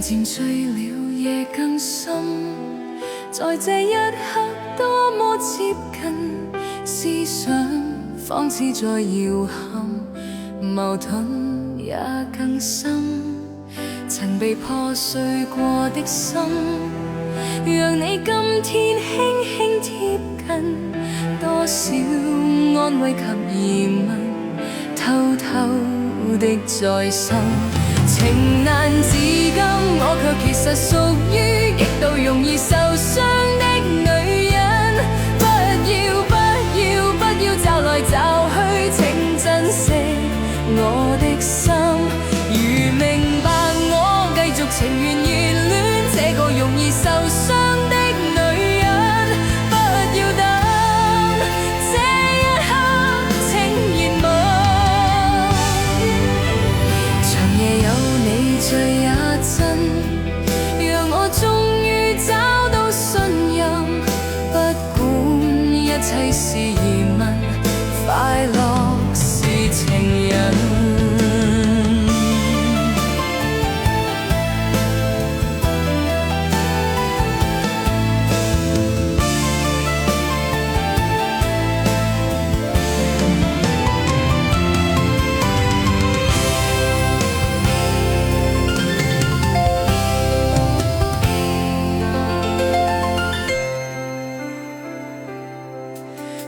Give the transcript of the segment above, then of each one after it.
漸醉了，夜更深，在這一刻多麼接近，思想仿似在搖撼，矛盾也更深。曾被破碎過的心，讓你今天輕輕貼近，多少安慰及疑問，偷偷的在心。情難自禁，我卻其實屬於極度容易受傷的女人。不要找來找去，請珍惜我的心。如明白我繼續情願熱戀這個容易受傷的女人，不要等這一刻請熱吻。長夜有你醉也真，讓我終於找到信任。不管一切是疑問，快樂是情人。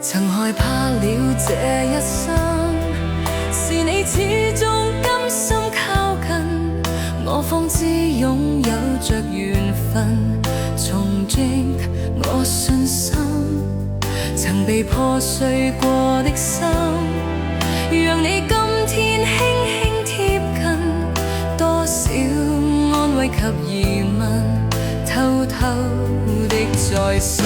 曾害怕了這一生，是你始終甘心靠近，我方知擁有着緣分，重植我信心。曾被破碎過的心，讓你今天輕輕貼近，多少安慰及疑問，偷偷的在心。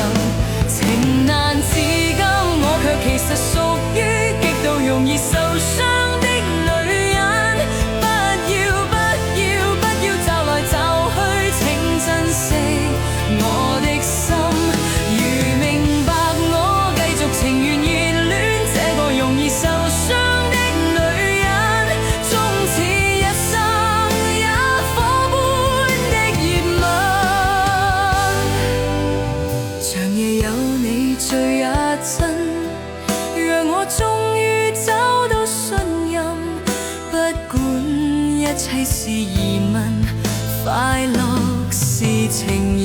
情難自禁，我卻其實屬於極度容易受傷的女人。不要找來找去，請珍惜我的心。如明白我繼續情願熱戀這個容易受傷的女人，終此一生也火般的熱吻。長夜有你醉也真，讓我終於找到信任。不管一切是疑問，快樂是情人。